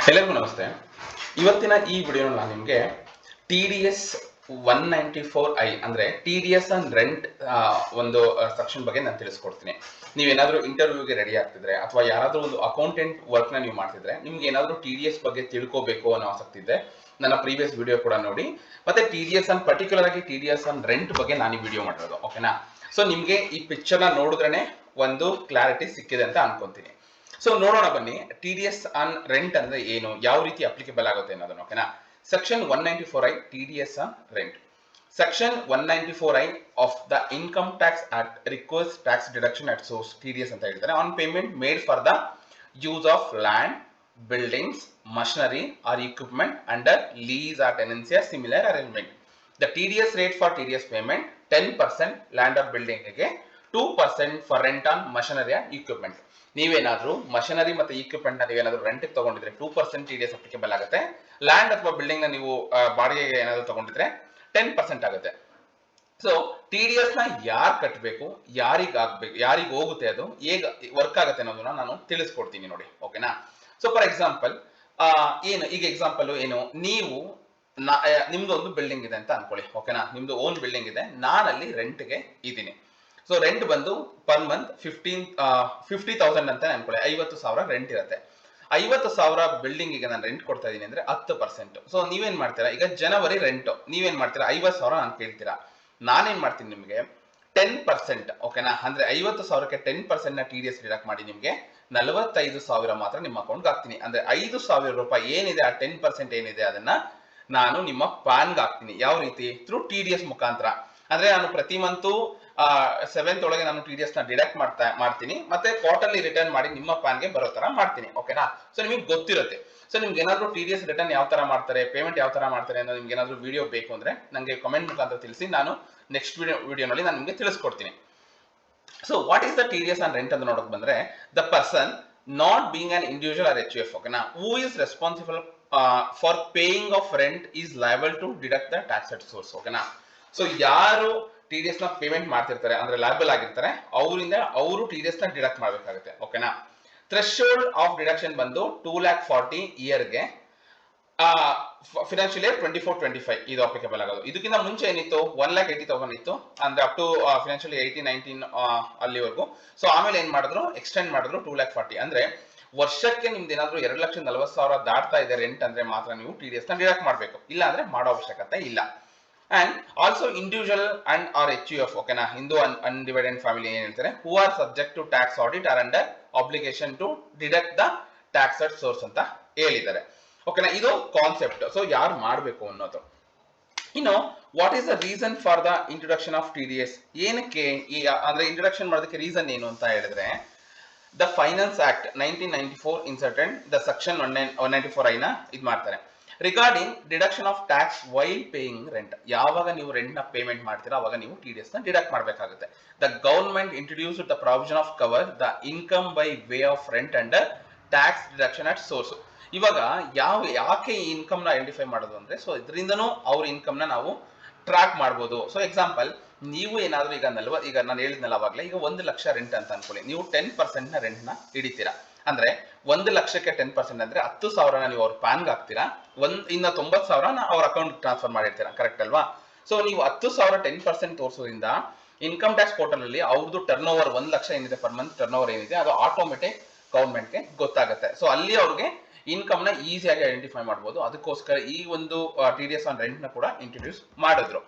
ಎಲ್ಲರಿಗೂ ನಮಸ್ತೆ. ಇವತ್ತಿನ ಈ ವಿಡಿಯೋ ನಾನು ನಿಮಗೆ TDS 194I ಅಂದ್ರೆ TDS ಆನ್ ರೆಂಟ್ ಒಂದು ಸೆಕ್ಷನ್ ಬಗ್ಗೆ ನಾನು ತಿಳಿಸ್ಕೊಡ್ತೀನಿ. ನೀವೇನಾದ್ರೂ ಇಂಟರ್ವ್ಯೂಗೆ ರೆಡಿ ಆಗ್ತಿದ್ರೆ ಅಥವಾ ಯಾರಾದ್ರೂ ಒಂದು ಅಕೌಂಟೆಂಟ್ ವರ್ಕ್ ನ ನೀವು ಮಾಡ್ತಿದ್ರೆ ನಿಮ್ಗೆ ಏನಾದ್ರೂ TDS ಬಗ್ಗೆ ತಿಳ್ಕೋಬೇಕು ಅನ್ನೋ ಆಸಕ್ತಿ ಇದೆ, ನನ್ನ ಪ್ರೀವಿಯಸ್ ವಿಡಿಯೋ ಕೂಡ ನೋಡಿ. ಮತ್ತೆ TDS ಆನ್ ಪರ್ಟಿಕ್ಯುಲರ್ ಆಗಿ TDS ಆನ್ ರೆಂಟ್ ಬಗ್ಗೆ ನಾನು ಈ ವಿಡಿಯೋ ಮಾಡಿರೋದು, ಓಕೆನಾ? ಸೊ ನಿಮ್ಗೆ ಈ ಪಿಕ್ಚರ್ ನ ನೋಡಿದ್ರೇನೆ ಒಂದು ಕ್ಲಾರಿಟಿ ಸಿಕ್ಕಿದೆ ಅಂತ ಅನ್ಕೊಂತೀನಿ. ಸೊ ನೋಡೋಣ ಬನ್ನಿ, TDS ಆನ್ ರೆಂಟ್ ಅಂದ್ರೆ ಏನು, ಯಾವ ರೀತಿ ಅಪ್ಲಿಕೇಬಲ್ ಆಗುತ್ತೆ ಅನ್ನೋದನ್ನ, ಓಕೆನಾ? Section 194I TDS on rent. Section 194I of the income tax act requires tax deduction at source TDS ಅಂತ ಹೇಳ್ತಾರೆ on payment made for the use of land, buildings, machinery or equipment under lease or tenancy or similar arrangement. The TDS rate for TDS payment 10% land or building ಗೆ 2% for rent on machinery and equipment. ನೀವೇನಾದ್ರೂ machinery ಮತ್ತೆ equipment ನ ನೀವೇನಾದ್ರೂ rent ತಗೊಂಡಿದ್ರೆ 2% TDS applicable ಆಗುತ್ತೆ. Land ಅಥವಾ building ನ ನೀವು ಬಾಡಿಗೆಗೆ ಏನಾದ್ರೂ ತಗೊಂಡಿದ್ರೆ 10% ಆಗುತ್ತೆ. ಸೊ TDS ನ ಯಾರು ಕಟ್ಟಬೇಕು, ಯಾರಿಗೆ ಹೋಗುತ್ತೆ, ಅದು ಹೇಗೆ ವರ್ಕ್ ಆಗುತ್ತೆ ಅನ್ನೋದನ್ನ ನಾನು ತಿಳಿಸ್ಕೊಡ್ತೀನಿ ನೋಡಿ, ಓಕೆನಾ? ಸೊ ಫಾರ್ ಎಕ್ಸಾಂಪಲ್ ಏನು ಈಗ ಎಕ್ಸಾಂಪಲ್ ಏನು, ನೀವು ನಿಮ್ದು ಒಂದು ಬಿಲ್ಡಿಂಗ್ ಇದೆ ಅಂತ ಅನ್ಕೊಳ್ಳಿ, ಓಕೆನಾ? ನಿಮ್ದು ಓನ್ ಬಿಲ್ಡಿಂಗ್ ಇದೆ, ನಾನಲ್ಲಿ ರೆಂಟ್ಗೆ ಇದ್ದೀನಿ. ಸೊ ರೆಂಟ್ ಬಂದು ಪರ್ ಮಂತ್ 50,000 ಅಂತ ಅನ್ಕೊಳ್ಳಿ, 50,000 ರೆಂಟ್ ಇರುತ್ತೆ. 50,000 ಬಿಲ್ಡಿಂಗ್ ಗೆ ನಾನು ರೆಂಟ್ ಕೊಡ್ತಾ ಇದೀನಿ ಅಂದ್ರೆ 10%. ಸೊ ನೀವೇನ್ ಮಾಡ್ತೀರಾ, ಈಗ ಜನವರಿ ರೆಂಟ್ ನೀವೇನ್ ಮಾಡ್ತೀರಾ, 50,000 ನಾನು ಕೇಳ್ತೀರಾ, ನಾನೇನ್ ಮಾಡ್ತೀನಿ ನಿಮ್ಗೆ 10%, ಓಕೆನಾ? ಅಂದ್ರೆ 50,000ಕ್ಕೆ 10% ನ TDS ಡಿಡಕ್ಟ್ ಮಾಡಿ ನಿಮ್ಗೆ 45,000 ಮಾತ್ರ ನಿಮ್ಮ ಅಕೌಂಟ್ ಹಾಕ್ತೀನಿ. ಅಂದ್ರೆ 5,000 ರೂಪಾಯಿ ಏನಿದೆ ಆ 10% ಏನಿದೆ ಅದನ್ನ ನಾನು ನಿಮ್ಮ ಪಾನ್ಗೆ ಹಾಕ್ತೀನಿ. ಯಾವ ರೀತಿ? ಥ್ರೂ TDS ಮುಖಾಂತರ. ಅಂದ್ರೆ ನಾನು ಪ್ರತಿ ಮಂತು 7th ಒಳಗೆ ನಾನು TDS ನ ಡಿಡಕ್ಟ್ ಮಾಡ್ತೀನಿ, ಮತ್ತೆ ಕ್ವಾರ್ಟರ್ಲಿ ರಿಟರ್ನ್ ಮಾಡಿ ನಿಮ್ಮ ಪಾನ್ಗೆ ಬರೋ ತರ ಮಾಡ್ತೀನಿ, ಓಕೆನಾ? ಸೊ ನಿಮಗೆ ಗೊತ್ತಿರುತ್ತೆ. ಸೊ ನಿಮ್ಗೆ ಏನಾದ್ರು TDS ರಿಟರ್ನ್ ಯಾವ ತರ ಮಾಡ್ತಾರೆ, ಪೇಮೆಂಟ್ ಯಾವ ತರ ಮಾಡ್ತಾರೆ ಅನ್ನೋದು ನಿಮ್ಗೆ ಏನಾದ್ರು ವಿಡಿಯೋ ಬೇಕು ಅಂದ್ರೆ ನಂಗೆ ಕಮೆಂಟ್ ಮುಖಾಂತರ ತಿಳಿಸಿ, ನಾನು ನೆಕ್ಸ್ಟ್ ವಿಡಿಯೋನಲ್ಲಿ ನಾನು ನಿಮಗೆ ತಿಳಿಸ್ಕೊಡ್ತೀನಿ. So what is the TDS on rent ಅಂತ ನೋಡಕ್ ಬಂದ್ರೆ, the person not being an individual or HUF, ಓಕೆನಾ, who is responsible for paying of rent is liable to deduct the tax at source, ಓಕೆನಾ? So ಯಾರು TDS ನ payment ಮಾಡ್ತಿರ್ತಾರೆ ಅಂದ್ರೆ liable ಆಗಿರ್ತಾರೆ, ಅವರಿಂದ ಅವರು TDS ನ ಡಿಡಕ್ಟ್ ಮಾಡಬೇಕಾಗುತ್ತೆ, ಓಕೆನಾ? ಥ್ರೆಶೋಲ್ಡ್ ಆಫ್ ಡಿಡಕ್ಷನ್ ಬಂದು 2,40,000 ಇಯರ್ಗೆ, ಫಿನಾನ್ಷಿಯಲ್ ಇಯರ್ 24-25 ಇದು ಅಪ್ಲಿಕೇಬಲ್ ಆಗೋದು. ಇದಕ್ಕಿಂತ ಮುಂಚೆ ಏನಿತ್ತು, 1,80,000 ಇತ್ತು, ಅಂದ್ರೆ ಅಪ್ ಟು ಫಿನಾನ್ಷಿಯಲ್ 18-19 ಅಲ್ಲಿವರೆಗೂ. ಸೊ ಆಮೇಲೆ ಏನ್ ಮಾಡಿದ್ರು, ಎಕ್ಸ್ಟೆಂಡ್ ಮಾಡಿದ್ರು 2,40,000. ಅಂದ್ರೆ ವರ್ಷಕ್ಕೆ ನಿಮ್ದು ಏನಾದ್ರು 2,40,000 ದಾಟ್ತಾ ಇದೆ ರೆಂಟ್ ಅಂದ್ರೆ ಮಾತ್ರ ನೀವು TDS ನ ಡಿಡಕ್ಟ್ ಮಾಡಬೇಕು, ಇಲ್ಲ ಅಂದ್ರೆ ಮಾಡೋ ಅವಶ್ಯಕತೆ ಇಲ್ಲ. And also individual and or HUF, ಓಕೆನಾ, ಹಿಂದೂ ಅನ್ಡಿವೈಡೆಡ್ ಫ್ಯಾಮಿಲಿ ಏನ್ ಹೇಳ್ತಾರೆ, who are subject to tax audit are under obligation to deduct the tax at source ಅಂತ ಹೇಳಿದ್ದಾರೆ, ಓಕೆನಾ? ಇದು ಕಾನ್ಸೆಪ್ಟ್. ಸೊ ಯಾರು ಮಾಡಬೇಕು ಅನ್ನೋದು. ಇನ್ನು what is the reason for the introduction of TDS? ಏನಕ್ಕೆ ಈ ಅಂದ್ರೆ ಇಂಟ್ರೊಡಕ್ಷನ್ ಮಾಡೋದಕ್ಕೆ ರೀಸನ್ ಏನು ಅಂತ ಹೇಳಿದ್ರೆ, the finance act 1994 inserted the section 194I ನ ಇದು ಮಾಡ್ತಾರೆ regarding deduction of tax while paying rent. ಯಾವಾಗ ನೀವು ರೆಂಟ್ ನ ಪೇಮೆಂಟ್ ಮಾಡ್ತೀರಾ ಅವಾಗ ನೀವು TDS ನ ಡಿಡಕ್ಟ್ ಮಾಡಬೇಕಾಗುತ್ತೆ. The government introduced the provision of cover the income by way of rent under tax deduction at source. ಇವಾಗ ಯಾಕೆ ಈ ಇನ್ಕಮ್ ನ ಐಡೆಂಟಿಫೈ ಮಾಡೋದು ಅಂದ್ರೆ, ಸೊ ಇದರಿಂದನೂ ಅವ್ರ ಇನ್ಕಮ್ ನ ನಾವು ಟ್ರ್ಯಾಕ್ ಮಾಡ್ಬೋದು. ಸೊ ಎಕ್ಸಾಂಪಲ್, ನೀವು ಏನಾದ್ರೂ ಈಗ ನಾನು ಹೇಳಿದ್ನಲ್ಲ ಅವಾಗಲೇ, ಈಗ 1 ಲಕ್ಷ ರೆಂಟ್ ಅಂತ ಅನ್ಕೊಳ್ಳಿ, ನೀವು 10% ನ ರೆಂಟ್ ನ ಹಿಡಿತೀರಾ. ಅಂದ್ರೆ 1 ಲಕ್ಷಕ್ಕೆ 10% ಅಂದ್ರೆ 10,000 ನೀವು ಅವ್ರ ಪ್ಯಾನ್ಗೆ ಹಾಕ್ತೀರಾ, ಇನ್ನ 90,000 ಅವ್ರ ಅಕೌಂಟ್ ಟ್ರಾನ್ಸ್ಫರ್ ಮಾಡಿರ್ತೀರಾ, ಕರೆಕ್ಟ್ ಅಲ್ವಾ? ಸೊ ನೀವು 10,000 10% ತೋರಿಸೋದ್ರಿಂದ ಇನ್ಕಮ್ ಟ್ಯಾಕ್ಸ್ ಪೋರ್ಟಲ್ ಅಲ್ಲಿ ಅವ್ರದ್ದು ಟರ್ನ್ ಓವರ್ 1 ಲಕ್ಷ ಏನಿದೆ, ಪರ್ ಮಂತ್ ಟರ್ನ್ ಓವರ್ ಏನಿದೆ, ಅದು ಆಟೋಮೆಟಿಕ್ ಗವರ್ಮೆಂಟ್ಗೆ ಗೊತ್ತಾಗುತ್ತೆ. ಸೊ ಅಲ್ಲಿ ಅವ್ರಿಗೆ ಇನ್ಕಮ್ ನ ಈಸಿಯಾಗಿ ಐಡೆಂಟಿಫೈ ಮಾಡಬಹುದು. ಅದಕ್ಕೋಸ್ಕರ ಈ ಒಂದು TDS ಆನ್ ರೆಂಟ್ ನ ಕೂಡ ಇಂಟ್ರೊಡ್ಯೂಸ್ ಮಾಡಿದ್ರು.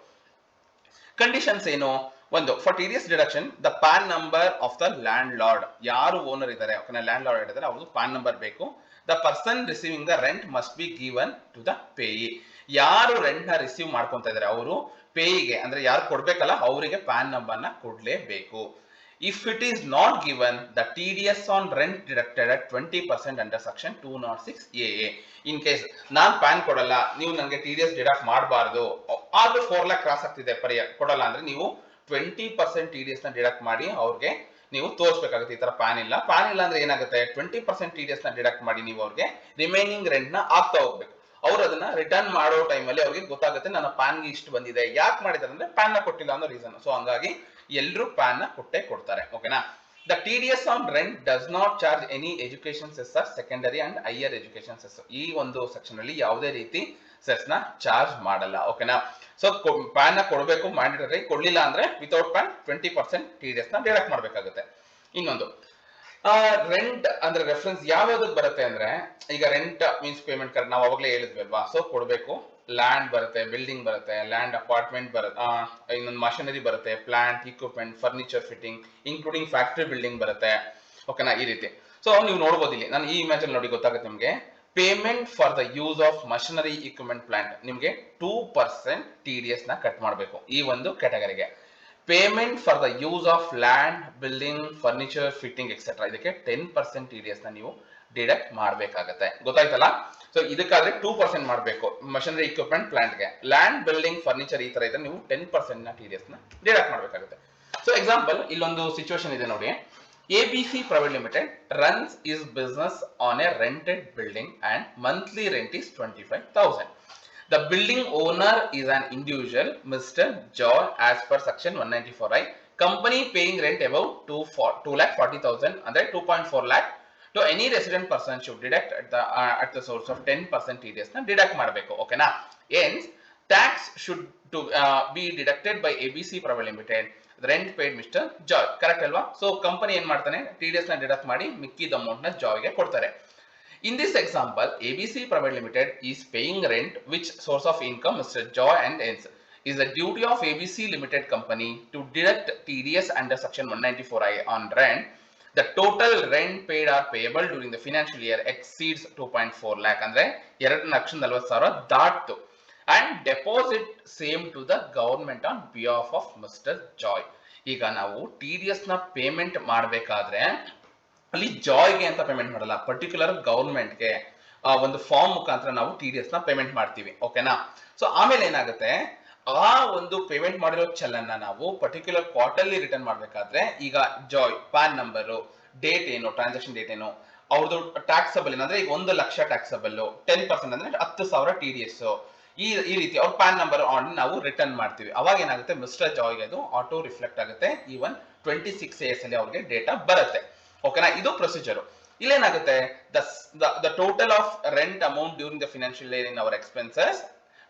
ಕಂಡೀಷನ್ಸ್ ಏನು? ಒಂದು, for TDS deduction the PAN number of the landlord, ಯಾರು ಓನರ್ ಇದ್ದಾರೆ, ಓಕೆನಾ, ಲ್ಯಾಂಡ್ ಲಾರ್ಡ್ ಇದ್ದಾರೆ, ಅವ್ರದ್ದು ಪ್ಯಾನ್ ನಂಬರ್ ಬೇಕು. The person receiving the rent must be given to the payee. ಯಾರು ರೆಂಟ್ ನ ರಿಸೀವ್ ಮಾಡ್ಕೊಂತ ಇದ್ದಾರೆ ಅವರು ಪೇಯಿಗೆ, ಅಂದ್ರೆ ಯಾರು ಕೊಡ್ಬೇಕಲ್ಲ ಅವರಿಗೆ ಪ್ಯಾನ್ ನಂಬರ್ ನ ಕೊಡ್ಲೇಬೇಕು. If it is not given, the TDS on rent deducted at 20% under section 206AA. In case ನಾನು ಪ್ಯಾನ್ ಕೊಡಲ್ಲ, ನೀವು ನನಗೆ TDS ಡಿಡಕ್ಟ್ ಮಾಡಬಾರ್ದು, ಆದ್ರೂ 4 lakh ಕ್ರಾಸ್ ಆಗ್ತಿದೆ ಕೊಡಲ್ಲ ಅಂದ್ರೆ ನೀವು 20% TDS ನ ಡಿಡಕ್ಟ್ ಮಾಡಿ ಅವ್ರಿಗೆ ನೀವು ತೋರಿಸಬೇಕಾಗುತ್ತೆ, ಈ ತರ ಪ್ಯಾನ್ ಇಲ್ಲ ಅಂದ್ರೆ ಏನಾಗುತ್ತೆ, 20% TDS ನ ಡಿಡಕ್ಟ್ ಮಾಡಿ ನೀವು ಅವ್ರಿಗೆ ರಿಮೈನಿಂಗ್ ರೆಂಟ್ ನ ಆಗ್ತಾ ಹೋಗ್ಬೇಕು. ಅವ್ರು ಅದನ್ನ ರಿಟರ್ನ್ ಮಾಡೋ ಟೈಮಲ್ಲಿ ಅವ್ರಿಗೆ ಗೊತ್ತಾಗುತ್ತೆ ನನ್ನ ಪ್ಯಾನ್ಗೆ ಇಷ್ಟು ಬಂದಿದೆ. ಯಾಕೆ ಮಾಡಿದಾರೆ ಅಂದ್ರೆ ಪ್ಯಾನ್ ನ ಕೊಟ್ಟಿಲ್ಲ ಅನ್ನೋ ರೀಸನ್. ಸೊ ಹಂಗಾಗಿ ಎಲ್ಲರೂ ಪ್ಯಾನ್ ನ ಕೊಟ್ಟೆ ಕೊಡ್ತಾರೆ, ಓಕೆನಾ? The TDS on rent does not charge any education cess or secondary and higher education cess. ಈ ಒಂದು ಸೆಕ್ಷನ್ ಅಲ್ಲಿ ಯಾವುದೇ ರೀತಿ ಸೆಸ್ ನ ಚಾರ್ಜ್ ಮಾಡಲ್ಲ. ಓಕೆನಾ. ಸೊ ಪ್ಯಾನ್ ನ ಕೊಡಬೇಕು ಮ್ಯಾಂಡೇಟರಿ, ಕೊಡ್ಲಿಲ್ಲ ಅಂದ್ರೆ ವಿತೌಟ್ ಪ್ಯಾನ್ 20% TDS ನ ಡಿಡಕ್ಟ್ ಮಾಡಬೇಕಾಗುತ್ತೆ. ಇನ್ನೊಂದು ರೆಂಟ್ ಅಂದ್ರೆ ರೆಫರೆನ್ಸ್ ಯಾವ್ಯಾವ್ದಕ್ಕೆ ಬರುತ್ತೆ ಅಂದ್ರೆ, ಈಗ ರೆಂಟ್ ಮೀನ್ಸ್ ಪೇಮೆಂಟ್ ಕಾರ್ಡ್ ನಾವು ಅವಾಗಲೇ ಹೇಳಿದ್ವಿ ಅಲ್ವಾ, ಸೊ ಕೊಡಬೇಕು. ಲ್ಯಾಂಡ್ ಬರುತ್ತೆ, ಬಿಲ್ಡಿಂಗ್ ಬರುತ್ತೆ, ಲ್ಯಾಂಡ್ ಅಪಾರ್ಟ್ಮೆಂಟ್ ಬರುತ್ತೆ, ಇನ್ನೊಂದು ಮಷಿನರಿ ಬರುತ್ತೆ, plant equipment, furniture fitting including factory building ಬರುತ್ತೆ. ಓಕೆನಾ, ಈ ರೀತಿ. ಸೊ ನೀವು ನೋಡ್ಬೋದು ಇಲ್ಲಿ, ನಾನು ಈ ಇಮೇಜ್ ಅಲ್ಲಿ ನೋಡಿ ಗೊತ್ತಾಗುತ್ತೆ ನಿಮಗೆ. Payment for the use of machinery equipment plant ನಿಮಗೆ 2% TDS ನ ಕಟ್ ಮಾಡಬೇಕು ಈ ಒಂದು ಕ್ಯಾಟಗರಿಗೆ. Payment for the use of land, building, furniture fitting etcetera ಇದಕ್ಕೆ 10% TDS ನ ನೀವು ಡಿಡಕ್ಟ್ ಮಾಡಬೇಕಾಗತ್ತೆ. ಗೊತ್ತಾಯ್ತಲ್ಲ. ಸೊ ಇದಕ್ಕಾದ್ರೆ 2% ಮಾಡಬೇಕು ಮಷಿನರಿ ಇಕ್ವಿಪ್ಮೆಂಟ್ ಪ್ಲಾಂಟ್ಗೆ. ಲ್ಯಾಂಡ್, ಬಿಲ್ಡಿಂಗ್, ಫರ್ನಿಚರ್ ಈ ತರ ಇದ್ರೆ ನೀವು 10% ನ TDS ನ ಡಿಡಕ್ಟ್ ಮಾಡಬೇಕಾಗುತ್ತೆ. ಸೊ ಎಕ್ಸಾಂಪಲ್ ಇಲ್ಲೊಂದು ಸಿಚುವೇಶನ್ ಇದೆ ನೋಡಿ. ABC Private Limited runs its business on a rented building and monthly rent is 25,000. The building owner is an individual, Mr. Joy, as per section 194I. Company paying rent above 2,40,000 and 2.4 lakh to any resident person should deduct at the source of 10% TDS na deduct ಮಾಡಬೇಕು. ಓಕೆನಾ. Hence tax should be deducted by ABC Private Limited. Rent paid mister Joy. Correct ಅಲ್ವಾ. So company ಏನ್ ಮಾಡ್ತಾನೆ, TDS ನ deduct ಮಾಡಿ ಮಿಕ್ಕಿದ amount ನ ಜಾಯ್ಗೆ ಕೊಡ್ತಾರೆ. In this example, ABC Private Limited is paying rent which source of income Mr. Joy and hence is the duty of ABC Limited Company to deduct TDS under section 194I on rent. The total rent paid or payable during the financial year exceeds 2.4 lakh ಅಂದ್ರೆ 2,40,000 ದಾಟ್ತು. And deposit same to the government on behalf of Mr. Joy. ಈಗ ನಾವು TDS ನ payment ಮಾಡಬೇಕಾದ್ರೆ ಅಲ್ಲಿ ಜಾಯ್ಗೆ ಅಂತ payment ಮಾಡಲ್ಲ, particular ಗವರ್ಮೆಂಟ್ಗೆ ಒಂದು form ಮುಖಾಂತರ ನಾವು TDS ನ ಪೇಮೆಂಟ್ ಮಾಡ್ತೀವಿ. ಓಕೆನಾ. ಸೊ ಆಮೇಲೆ ಏನಾಗುತ್ತೆ, ಆ ಒಂದು ಪೇಮೆಂಟ್ ಮಾಡಿರೋ ಚಲನ್ನ ನಾವು ಪರ್ಟಿಕ್ಯುಲರ್ ಕ್ವಾರ್ಟರ್ಲಿ ರಿಟರ್ನ್ ಮಾಡಬೇಕಾದ್ರೆ, ಈಗ ಜಾಯ್ ಪ್ಯಾನ್ ನಂಬರು, ಡೇಟ್ ಏನು, ಟ್ರಾನ್ಸಾಕ್ಷನ್ ಡೇಟ್ ಏನು, ಅವ್ರದ್ದು ಟ್ಯಾಕ್ಸಬಲ್ ಏನಂದ್ರೆ ಈಗ 1 ಲಕ್ಷ ಟ್ಯಾಕ್ಸಬಲ್, 10% ಅಂದ್ರೆ 10,000 TDS, ಈ ರೀತಿ ಅವ್ರ ಪ್ಯಾನ್ ನಂಬರ್ ಆನ್ ನಾವು ರಿಟರ್ನ್ ಮಾಡ್ತೀವಿ. ಅವಾಗ ಏನಾಗುತ್ತೆ, ಮಿಸ್ಟರ್ ಜಾಯ್ಗೆ ಅದು ಆಟೋ ರಿಫ್ಲೆಕ್ಟ್ ಆಗುತ್ತೆ. ಈವನ್ 26 AS ಅಲ್ಲಿ ಅವ್ರಿಗೆ ಡೇಟಾ ಬರುತ್ತೆ. ಓಕೆನಾ. ಇದು ಪ್ರೊಸೀಜರ್. ಇಲ್ಲೇನಾಗುತ್ತೆ, the total of rent amount during the financial year in our expenses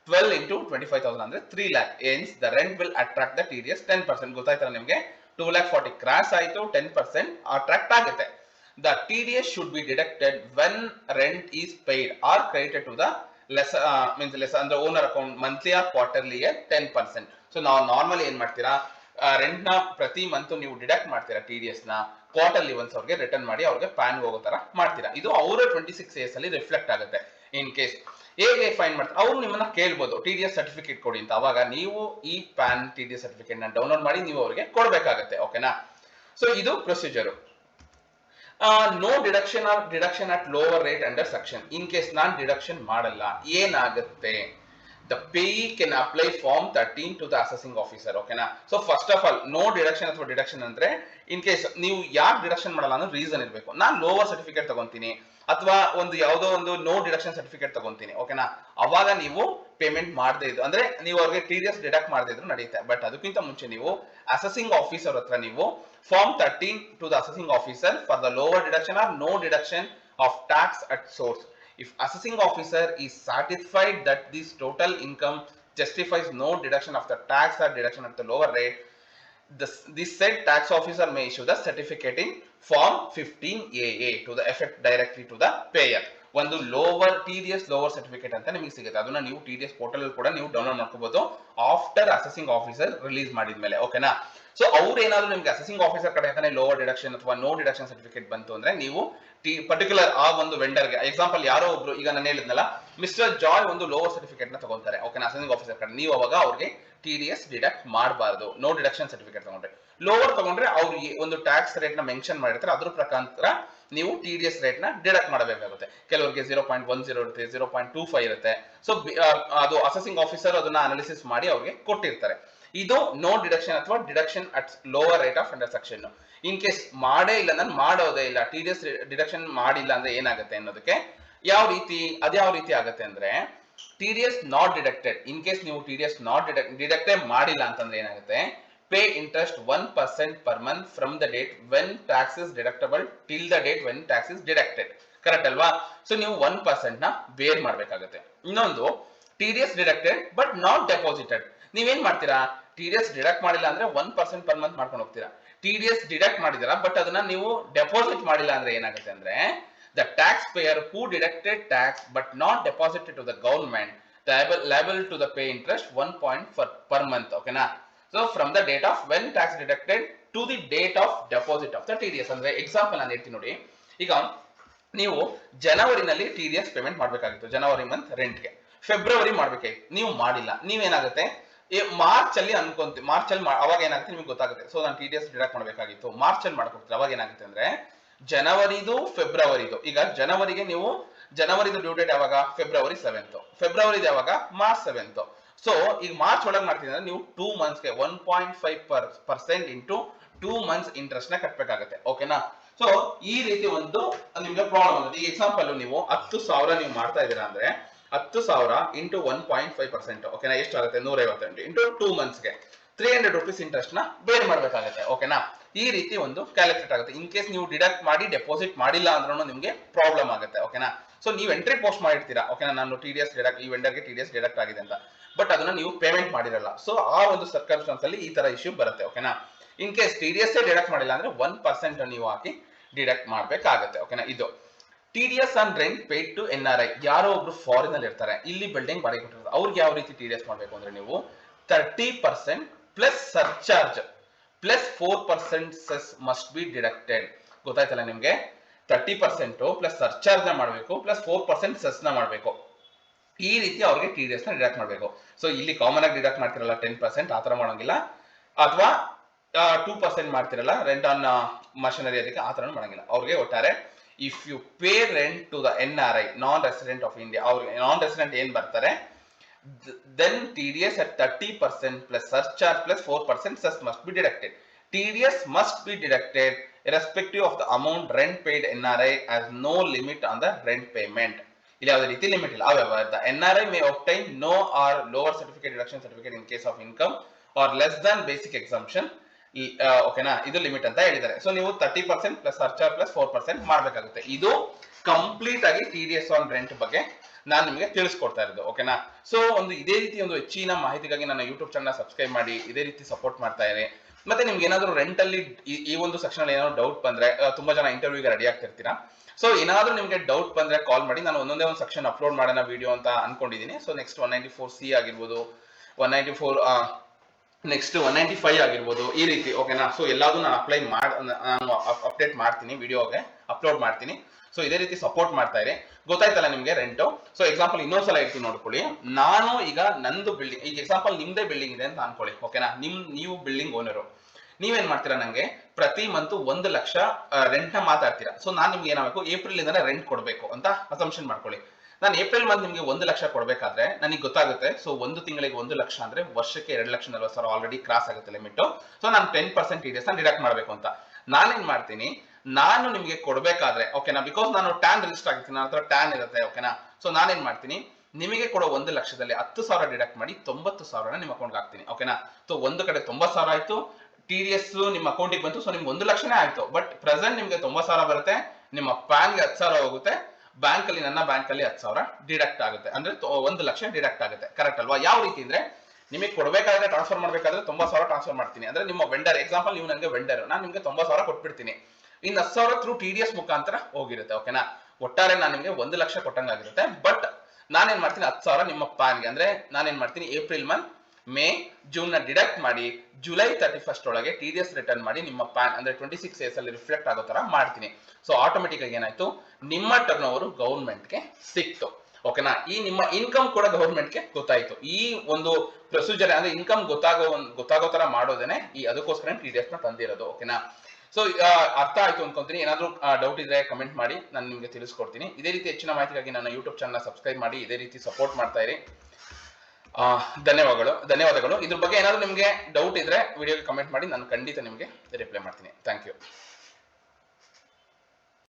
12 into 25,000 ಅಂದ್ರೆ 3 lakh. Hence the rent will attract the TDS 10%. ಗೊತ್ತಾಯ್ತಲ್ಲ ನಿಮಗೆ. 2,40,000 ಕ್ರಾಸ್ ಆಯ್ತು, 10% ಅಟ್ರಾಕ್ಟ್ ಆಗುತ್ತೆ. The TDS should be deducted when rent is paid or credited to the less less ಅಂದ್ರೆ owner account monthly or quarterly 10%. So ನಾವು normally ಏನ್ ಮಾಡ್ತೀರಾ, rent ನ ಪ್ರತಿ ಮಂತ್ ನೀವು ಡಿಡಕ್ಟ್ ಮಾಡ್ತೀರಾ, TDS ನ ಕ್ವಾರ್ಟರ್ಲಿ ಒನ್ಸ್ ಅವ್ರಿಗೆ ರಿಟರ್ನ್ ಮಾಡಿ ಅವ್ರಿಗೆ ಪ್ಯಾನ್ ಹೋಗೋ ತರ ಮಾಡ್ತೀರಾ. ಇದು ಅವರ 26 AS ಅಲ್ಲಿ ರಿಫ್ಲೆಕ್ಟ್ ಆಗುತ್ತೆ. ಇನ್ ಕೇಸ್ ಹೇಗೆ ಫೈನ್ ಮಾಡ್ತಾರೆ, ಅವ್ರು ನಿಮ್ಮನ್ನ ಕೇಳ್ಬೋದು TDS ಸರ್ಟಿಫಿಕೇಟ್ ಕೊಡಿ ಅಂತ. ಅವಾಗ ನೀವು ಈ ಪ್ಯಾನ್ TDS ಸರ್ಟಿಫಿಕೇಟ್ ನ ಡೌನ್ಲೋಡ್ ಮಾಡಿ ನೀವು ಅವ್ರಿಗೆ ಕೊಡ್ಬೇಕಾಗತ್ತೆ. ಓಕೆನಾ. ಸೊ ಇದು procedure. No deduction or deduction at lower rate under section. In case non deduction ಮಾಡಲ್ಲ ಏನಾಗುತ್ತೆ, the payee can apply form 13 to the assessing officer. ಓಕೆನಾ. So first of all know deduction ಅಥವಾ ಡಿಡಕ್ಷನ್ ಅಂದ್ರೆ, in case ನೀವು ಯಾಕೆ deduction ಮಾಡಲ್ಲ ಅನ್ನೋ reason ಇರಬೇಕು. ನಾನು ಲೋವರ್ ಸರ್ಟಿಫಿಕೇಟ್ ತಗೊಂತೀನಿ ಅಥವಾ ಒಂದು ಯಾವುದೋ ಒಂದು ನೋ ಡಿಡಕ್ಷನ್ ಸರ್ಟಿಫಿಕೇಟ್ ತಗೊಂತೀನಿ. ಓಕೆನಾ. ಅವಾಗ ನೀವು ಪೇಮೆಂಟ್ ಮಾಡದೇ ಇದ್ದು ಅಂದ್ರೆ ನೀವು ಅವ್ರಿಗೆ TDS ಡಿಡಕ್ಟ್ ಮಾಡದೇ ಇದ್ರು ನಡೆಯುತ್ತೆ. ಬಟ್ ಅದಕ್ಕಿಂತ ಮುಂಚೆ ನೀವು ಅಸೆಸಿಂಗ್ ಆಫೀಸರ್ ಹತ್ರ ನೀವು form 13 to the assessing officer for the lower deduction or no deduction of tax at source. If assessing officer is satisfied that this total income justifies no deduction of the tax or deduction at the lower rate, this said tax officer may issue the certificate in form 15AA to the effect directly to the payer. ಒಂದು lower TDS lower certificate ಅಂತ ನಿಮಗೆ ಸಿಗುತ್ತೆ. ಅದನ್ನ ನೀವು TDS portal ಕೂಡ ನೀವು download ಮಾಡ್ಕೋಬಹುದು after accessing officer release ಮಾಡಿದ್ಮೇಲೆ. ಓಕೆನಾ. ಸೊ ಅವ್ರು ಏನಾದ್ರು ನಿಮ್ಗೆ ಅಸೆಸಿಂಗ್ ಆಫೀಸರ್ ಕಡೆ ಅಂತಾನೆ ಲೋವರ್ ಡಿಡಕ್ಷನ್ ಅಥವಾ ನೋ ಡಿಡಕ್ಷನ್ ಸರ್ಟಿಫಿಕೇಟ್ ಬಂತು ಅಂದ್ರೆ ನೀವು ಪರ್ಟಿಕ್ಯುಲರ್ ಆ ಒಂದು ವೆಂಡರ್ಗೆ, ಎಕ್ಸಾಂಪಲ್ ಯಾರೋ ಒಬ್ರು ಈಗ ನಾನು ಹೇಳಿದ್ನಲ್ಲ ಮಿಸ್ಟರ್ ಜಾಯ್ ಒಂದು ಲೋವರ್ ಸರ್ಟಿಫಿಕೇಟ್ ನ ತಗೊಂತಾರೆ. ಓಕೆನಾ. ಅಸೆಸಿಂಗ್ ಆಫೀಸರ್ ಕಡೆ ನೀವು ಅವಾಗ ಅವ್ರಿಗೆ TDS ಡಿಡಕ್ಟ್ ಮಾಡಬಾರ್ದು. ನೋ ಡಿಡಕ್ಷನ್ ಸರ್ಟಿಫಿಕೇಟ್ ತಗೊಂಡ್ರೆ, ಲೋವರ್ ತಗೊಂಡ್ರೆ ಅವ್ರಿಗೆ ಒಂದು ಟ್ಯಾಕ್ಸ್ ರೇಟ್ ನ ಮೆನ್ಷನ್ ಮಾಡಿರ್ತಾರೆ, ಅದ್ರ ಪ್ರಕಾರ ನೀವು TDS ರೇಟ್ ನ ಡಿಡಕ್ಟ್ ಮಾಡಬೇಕಾಗುತ್ತೆ. ಕೆಲವರಿಗೆ 0.10 ಇರುತ್ತೆ, 0.25 ಇರುತ್ತೆ. ಸೊ ಅದು ಅಸೆಸಿಂಗ್ ಆಫೀಸರ್ ಅದನ್ನ ಅನಾಲಿಸಿಸ್ ಮಾಡಿ ಅವ್ರಿಗೆ ಕೊಟ್ಟಿರ್ತಾರೆ. ಇದು ನೋ ಡಿಡಕ್ಷನ್ ಅಥವಾ deduction at lower rate of under section. In case ಮಾಡೇ ಇಲ್ಲ, ನಾನು ಮಾಡೋದೇ ಇಲ್ಲ, TDS ಡಿಡಕ್ಷನ್ ಮಾಡಿಲ್ಲ ಅಂದ್ರೆ ಏನಾಗುತ್ತೆ ಅನ್ನೋದಕ್ಕೆ ಯಾವ ರೀತಿ ಆಗುತ್ತೆ ಅಂದ್ರೆ, TDS not deducted. In case ನೀವು TDS ನಾಟ್ ಡಿಡಕ್ಟೇ ಮಾಡಿಲ್ಲ ಅಂತಂದ್ರೆ ಏನಾಗುತ್ತೆ, pay interest 1% per month from the date when tax is deductible till the date when tax is deducted. Correct ಅಲ್ವಾ? ಸೊ ನೀವು 1% ನ ಬೇರ್ ಮಾಡ್ಬೇಕಾಗುತ್ತೆ. ಇನ್ನೊಂದು TDS deducted but not deposited. ನೀವೇನ್ ಮಾಡ್ತೀರಾ? TDS ಡಿಡಕ್ಟ್ ಮಾಡಿಲ್ಲ ಅಂದ್ರೆ 1% per month ಮಾಡ್ಕೊಂಡು ಹೋಗ್ತೀರಾ. TDS ಡಿಡಕ್ಟ್ ಮಾಡಿದಿರಾ ಬಟ್ ಅದನ್ನ ನೀವು ಡೆಪಾಸಿಟ್ ಮಾಡಿಲ್ಲ ಅಂದ್ರೆ ಏನಾಗುತ್ತೆ ಅಂದ್ರೆ the taxpayer who deducted tax but not deposited to the government liable to the pay interest 1 per month. ಓಕೆನಾ? So from the date of when tax deducted to the date of deposit of the TDS. ಅಂದ್ರೆ example ನಾನು ಹೇಳ್ತೀನಿ ನೋಡಿ. ಈಗ ನೀವು ಜನವರಿನಲ್ಲಿ TDS payment ಮಾಡಬೇಕಾಗಿತ್ತು, ಜನವರಿ month ರೆಂಟ್ಗೆ. February ಮಾಡ್ಬೇಕಾಗಿತ್ತು, ನೀವು ಮಾಡಿಲ್ಲ. ನೀವೇನಾಗುತ್ತೆ ಮಾರ್ಚ್ ಅಲ್ಲಿ ಅನ್ಕೊಂತೀವಿ, ಮಾರ್ಚ್ ಅಲ್ಲಿ ಅವಾಗ ಏನಾಗುತ್ತೆ ನಿಮ್ಗೆ ಗೊತ್ತಾಗುತ್ತೆ. ಸೊ ನಾನು TDS ಡಿಡಕ್ಟ್ ಮಾಡಬೇಕಾಗಿತ್ತು, ಮಾರ್ಚ್ ಅಲ್ಲಿ ಮಾಡ್ಕೊಡ್ತೀವಿ. ಅವಾಗ ಏನಾಗುತ್ತೆ ಅಂದ್ರೆ ಜನವರಿದು ಫೆಬ್ರವರಿದು, ಈಗ ಜನವರಿಗೆ ನೀವು ಜನವರಿದು ಡ್ಯೂ ಡೇಟ್ ಯಾವಾಗ? February 7th. ಫೆಬ್ರವರಿದು ಯಾವಾಗ? March 7th. ಸೊ ಈಗ ಮಾರ್ಚ್ ಒಳಗೆ ಮಾಡ್ತೀನಿ ಅಂದ್ರೆ ನೀವು 2 ಮಂತ್ಸ್ಗೆ 1.5% ಇಂಟು 2 ಮಂತ್ಸ್ ಇಂಟ್ರೆಸ್ಟ್ ನ ಕಟ್ಟಬೇಕಾಗುತ್ತೆ. ಓಕೆನಾ? ಸೊ ಈ ರೀತಿ ಒಂದು ನಿಮ್ಗೆ ಪ್ರಾಬ್ಲಮ್ ಆಗುತ್ತೆ. ಈ ಎಕ್ಸಾಂಪಲ್ ನೀವು 10,000 ನೀವು ಮಾಡ್ತಾ ಇದ್ದೀರಾ ಅಂದ್ರೆ 10,000 ಇಂಟು 1.5%. ಓಕೆನಾ? ಎಷ್ಟಾಗುತ್ತೆ? 158 ಇಂಟು 2 ಮಂತ್ಸ್ಗೆ 300 rupees ಇಂಟ್ರೆಸ್ಟ್ ನ ಬೇರ್ ಮಾಡ್ಬೇಕಾಗುತ್ತೆ. ಓಕೆನಾ? ಈ ರೀತಿ ಒಂದು ಕ್ಯಾಲ್ಕುಲೇಟ್ ಆಗುತ್ತೆ. ಇನ್ ಕೇಸ್ ನೀವು ಡಿಡಕ್ಟ್ ಮಾಡಿ ಡೆಪಾಸಿಟ್ ಮಾಡಿಲ್ಲ ಅಂದ್ರೂ ನಿಮ್ಗೆ ಪ್ರಾಬ್ಲಮ್ ಆಗುತ್ತೆ. ಓಕೆನಾ? ಸೊ ನೀವು ಎಂಟ್ರಿ ಪೋಸ್ಟ್ ಮಾಡಿರ್ತೀರಾ, ಓಕೆನಾ, ನಾನು TDS ಡಿಡಕ್ಟ್, ಈ ವೆಂಡರ್ಗೆ TDS ಡಿಡಕ್ಟ್ ಆಗಿದೆ ಅಂತ, ಬಟ್ ಅದನ್ನ ನೀವು ಪೇಮೆಂಟ್ ಮಾಡಿರಲ್ಲ. ಸೊ ಆ ಒಂದು ಸರ್ಕಮ್ಸ್ಟೆನ್ಸ್ ಅಲ್ಲಿ ಈ ತರ ಇಶ್ಯೂ ಬರುತ್ತೆ. ಓಕೆನಾ? ಇನ್ ಕೇಸ್ TDS ಡಿಡಕ್ಟ್ ಮಾಡಿಲ್ಲ ಅಂದ್ರೆ 1% ನೀವು ಹಾಕಿ ಡಿಡಕ್ಟ್ ಮಾಡ್ಬೇಕಾಗತ್ತೆ. ಓಕೆನಾ? ಇದು TDS on rent paid to NRI. ಯಾರೋ ಒಬ್ರು ಫಾರಿನ್ ಅಲ್ಲಿ ಇರ್ತಾರೆ, ಇಲ್ಲಿ ಬಿಲ್ಡಿಂಗ್ ಬಾಡಿಗೆ ಕೊಟ್ಟಿರ್ತಾರೆ, ಅವ್ರಿಗೆ ಯಾವ ರೀತಿ TDS ಮಾಡಬೇಕು ಅಂದ್ರೆ ನೀವು 30% plus surcharge plus 4% cess must be deducted. ಗೊತ್ತಾಯ್ತಲ್ಲ ನಿಮ್ಗೆ? 30% ಪ್ಲಸ್ ಸರ್ಚಾರ್ಜ್ ನ ಮಾಡಬೇಕು, ಪ್ಲಸ್ 4% ಸೆಸ್ ನ ಮಾಡಬೇಕು. ಈ ರೀತಿ ಅವ್ರಿಗೆ TDS ನ ಡಿಡಕ್ಟ್ ಮಾಡಬೇಕು. ಸೊ ಇಲ್ಲಿ ಕಾಮನ್ ಆಗಿ ಡಿಡಕ್ಟ್ ಮಾಡ್ತಿರಲ್ಲ 10%, ಆತರ ಮಾಡೋಂಗಿಲ್ಲ. ಅಥವಾ 2% ಮಾಡ್ತಿರಲ್ಲ ರೆಂಟ್ ಆನ್ ಮಷಿನರಿ, ಅದಕ್ಕೆ ಆತರ ಮಾಡಂಗಿಲ್ಲ. ಅವ್ರಿಗೆ ಒಟ್ಟಾರೆ if you pay rent to the NRI, non resident of India, ಅವ್ರಿಗೆ ನಾನ್ ರೆಸಿಡೆಂಟ್ ಏನ್ ಬರ್ತಾರೆ, then TDS at 30% plus surcharge plus 4% cess must be deducted. TDS must be deducted irrespective of the amount rent paid. NRI has no limit on the rent payment. ಇಲ್ಲಿ ಯಾವುದೇ ರೀತಿ limit ಇಲ್ಲ. However, the NRI may obtain no or lower certificate deduction certificate in case of income or less than basic exemption. ಓಕೆನಾ? ಇದು limit ಅಂತ ಹೇಳಿದ್ದಾರೆ. So ನೀವು 30% plus surcharge plus 4% ಮಾಡಬೇಕಾಗುತ್ತೆ. ಇದು ಕಂಪ್ಲೀಟ್ ಆಗಿ TDS ಆನ್ ರೆಂಟ್ ಬಗ್ಗೆ ನಾನು ನಿಮಗೆ ತಿಳಿಸ್ಕೊಡ್ತಾ ಇರೋದು. ಓಕೆನಾ? ಸೊ ಒಂದು ಇದೇ ರೀತಿ ಒಂದು ಹೆಚ್ಚಿನ ಮಾಹಿತಿಗಾಗಿ ನನ್ನ ಯೂಟ್ಯೂಬ್ ಚಾನಲ್ ಸಬ್ಸ್ಕ್ರೈಬ್ ಮಾಡಿ, ಇದೇ ರೀತಿ ಸಪೋರ್ಟ್ ಮಾಡ್ತಾ ಇರಿ. ಮತ್ತೆ ನಿಮ್ಗೆ ಏನಾದ್ರು ರೆಂಟ್ ಅಲ್ಲಿ ಈ ಒಂದು ಸೆಕ್ಷನ್ ಅಲ್ಲಿ ಏನಾದ್ರು ಡೌಟ್ ಬಂದ್ರೆ, ತುಂಬಾ ಜನ ಇಂಟರ್ವ್ಯೂಗೆ ರೆಡಿ ಆಗ್ತಿರ್ತೀರಾ. ಸೊ ಏನಾದ್ರೂ ನಿಮ್ಗೆ ಡೌಟ್ ಬಂದ್ರೆ ಕಾಲ್ ಮಾಡಿ, ನಾನು ಒಂದೊಂದೇ ಒಂದು ಸೆಕ್ಷನ್ ಅಪ್ಲೋಡ್ ಮಾಡೋಣ ವಿಡಿಯೋ ಅಂತ ಅನ್ಕೊಂಡಿದ್ದೀನಿ. ಸೊ ನೆಕ್ಸ್ಟ್ 194C ಆಗಿರ್ಬೋದು, 194 ನೆಕ್ಸ್ಟ್ 195 ಆಗಿರ್ಬೋದು, ಈ ರೀತಿ. ಓಕೆನಾ? ಸೊ ಎಲ್ಲಾದ್ರೂ ನಾನು ಅಪ್ಡೇಟ್ ಮಾಡ್ತೀನಿ, ವಿಡಿಯೋಗೆ ಅಪ್ಲೋಡ್ ಮಾಡ್ತೀನಿ. ಸೊ ಇದೇ ರೀತಿ ಸಪೋರ್ಟ್ ಮಾಡ್ತಾ ಇರಿ. ಗೊತ್ತಾಯ್ತಲ್ಲ ನಿಮ್ಗೆ ರೆಂಟು? ಸೊ ಎಕ್ಸಾಂಪಲ್ ಇನ್ನೊಂದ್ಸಲ ಹೇಳ್ತೀನಿ ನೋಡ್ಕೊಳ್ಳಿ. ನಾನು ಈಗ ನಂದು ಬಿಲ್ಡಿಂಗ್, ಈಗ ಎಕ್ಸಾಂಪಲ್ ನಿಮ್ದೇ ಬಿಲ್ಡಿಂಗ್ ಇದೆ ಅಂತ ಅನ್ಕೊಳ್ಳಿ. ಓಕೆನಾ? ನೀವು ಬಿಲ್ಡಿಂಗ್ ಓನರು, ನೀವೇನ್ ಮಾಡ್ತೀರಾ, ನಂಗೆ ಪ್ರತಿ ಮಂತ್ 1 ಲಕ್ಷ ರೆಂಟ್ ನ ಮಾತಾಡ್ತೀರಾ. ಸೊ ನಾನು ನಿಮ್ಗೆ ಏನಾಗಬೇಕು, ಏಪ್ರಿಲ್ ಇಂದಾನೆ ರೆಂಟ್ ಕೊಡಬೇಕು ಅಂತ ಅಸಂಪ್ಷನ್ ಮಾಡ್ಕೊಳ್ಳಿ. ನಾನು ಏಪ್ರಿಲ್ ಮಂತ್ ನಿಮ್ಗೆ 1 ಲಕ್ಷ ಕೊಡ್ಬೇಕಾದ್ರೆ ನನಗೆ ಗೊತ್ತಾಗುತ್ತೆ, ಸೊ ಒಂದು ತಿಂಗಳಿಗೆ 1 ಲಕ್ಷ ಅಂದ್ರೆ ವರ್ಷಕ್ಕೆ 2,40,000 ಆಲ್ರೆಡಿ ಕ್ರಾಸ್ ಆಗುತ್ತೆ ಲಿಮಿಟ್. ಸೊ ನಾನು 10% TDS ನ ಡಿಡಕ್ಟ್ ಮಾಡ್ಬೇಕು ಅಂತ ನಾನೇನ್ ಮಾಡ್ತೀನಿ, ನಾನು ನಿಮ್ಗೆ ಕೊಡ್ಬೇಕಾದ್ರೆ, ಓಕೆನಾ, ಬಿಕಾಸ್ ನಾನು ಟ್ಯಾನ್ ರಿಜಿಸ್ಟರ್ ಆಗಿರ್ತೀನಿ, ನನ್ನ ಹತ್ರ ಟ್ಯಾನ್ ಇರುತ್ತೆ. ಓಕೆನಾ? ಸೊ ನಾನೇನ್ ಮಾಡ್ತೀನಿ, ನಿಮಗೆ ಕೊಡೋ 1 ಲಕ್ಷದಲ್ಲಿ 10,000 ಡಿಡಕ್ಟ್ ಮಾಡಿ 90,000 ನಿಮ್ಮ ಅಕೌಂಟ್ಗೆ ಹಾಕ್ತೀನಿ. ಓಕೆನಾ? ಸೊ ಒಂದು ಕಡೆ 90,000 ಆಯ್ತು, TDS ನಿಮ್ಮ ಅಕೌಂಟಿಗೆ ಬಂತು. ಸೊ ನಿಮ್ಗೆ 1 ಲಕ್ಷನೇ ಆಯ್ತು. ಬಟ್ ಪ್ರೆಸೆಂಟ್ ನಿಮ್ಗೆ 90,000 ಬರುತ್ತೆ, ನಿಮ್ಮ ಪ್ಯಾನ್ಗೆ 10,000 ಹೋಗುತ್ತೆ, ಬ್ಯಾಂಕ್ ಅಲ್ಲಿ, ನನ್ನ ಬ್ಯಾಂಕ್ ಅಲ್ಲಿ 10,000 ಡಿಡಕ್ಟ್ ಆಗುತ್ತೆ. ಅಂದ್ರೆ 1 ಲಕ್ಷ ಡಿಡಕ್ಟ್ ಆಗುತ್ತೆ. ಕರೆಕ್ಟ್ ಅಲ್ವಾ? ಯಾವ ರೀತಿ ಅಂದ್ರೆ ನಿಮಗೆ ಕೊಡಬೇಕಾದ್ರೆ, ಟ್ರಾನ್ಸ್ಫರ್ ಮಾಡಬೇಕಾದ್ರೆ 90,000 ಟ್ರಾನ್ಸ್ಫರ್ ಮಾಡ್ತೀನಿ. ಅಂದ್ರೆ ನಿಮ್ಮ ವೆಂಡರ್, ಎಕ್ಸಾಂಪಲ್ ನೀವು ನನಗೆ ವೆಂಡರ್, ನಾನು ನಿಮ್ಗೆ 90,000 ಕೊಟ್ಬಿಡ್ತೀನಿ. ಇನ್ನು 10,000 ಥ್ರೂ TDS ಮುಖಾಂತರ ಹೋಗಿರುತ್ತೆ. ಓಕೆನಾ? ಒಟ್ಟಾರೆ ನಾನು ನಿಮ್ಗೆ 1 ಲಕ್ಷ ಕೊಟ್ಟಂಗಾಗಿರುತ್ತೆ. ಬಟ್ ನಾನೇನ್ ಮಾಡ್ತೀನಿ, 10,000 ನಿಮ್ಮ ಪ್ಯಾನ್ಗೆ, ಅಂದ್ರೆ ನಾನೇನ್ ಮಾಡ್ತೀನಿ, ಏಪ್ರಿಲ್ ಮಂತ್, ಮೇ, ಜೂನ್ ನ ಡಿಡಕ್ಟ್ ಮಾಡಿ ಜುಲೈ 31st ಒಳಗೆ TDS ರಿಟರ್ನ್ ಮಾಡಿ ನಿಮ್ಮ ಪ್ಯಾನ್ ಅಂದ್ರೆ 26 days ಅಲ್ಲಿ ರಿಫ್ಲೆಕ್ಟ್ ಆಗೋ ತರ ಮಾಡ್ತೀನಿ. ಸೊ ಆಟೋಮೆಟಿಕ್ ಆಗಿ ಏನಾಯ್ತು, ನಿಮ್ಮ ಟರ್ನ್ ಓವರ್ ಗವರ್ಮೆಂಟ್ಗೆ ಸಿಕ್ತು. ಓಕೆನಾ? ಈ ನಿಮ್ಮ ಇನ್ಕಮ್ ಕೂಡ ಗವರ್ಮೆಂಟ್ಗೆ ಗೊತ್ತಾಯ್ತು. ಈ ಒಂದು ಪ್ರೊಸೀಜರ್ ಅಂದ್ರೆ ಇನ್ಕಮ್ ಗೊತ್ತಾಗೋ ತರ ಮಾಡೋದೇನೆ ಅದಕ್ಕೋಸ್ಕರ TDS ನ ತಂದಿರೋದು. ಓಕೆನಾ? ಸೊ ಅರ್ಥ ಆಯ್ತು ಅನ್ಕೊಂತೀನಿ. ಏನಾದ್ರೂ ಡೌಟ್ ಇದ್ರೆ ಕಮೆಂಟ್ ಮಾಡಿ, ನಾನು ನಿಮ್ಗೆ ತಿಳಿಸ್ಕೊಡ್ತೀನಿ. ಇದೇ ರೀತಿ ಹೆಚ್ಚಿನ ಮಾಹಿತಿಗಾಗಿ ನನ್ನ ಯೂಟ್ಯೂಬ್ ಚಾನಲ್ ಸಬ್ಸ್ಕ್ರೈಬ್ ಮಾಡಿ, ಇದೇ ರೀತಿ ಸಪೋರ್ಟ್ ಮಾಡ್ತಾ ಇರಿ. ಧನ್ಯವಾದಗಳು. ಇದ್ರ ಬಗ್ಗೆ ಏನಾದ್ರು ನಿಮ್ಗೆ ಡೌಟ್ ಇದ್ರೆ ವಿಡಿಯೋಗೆ ಕಮೆಂಟ್ ಮಾಡಿ, ನಾನು ಖಂಡಿತ ನಿಮ್ಗೆ ರಿಪ್ಲೈ ಮಾಡ್ತೀನಿ. Thank you.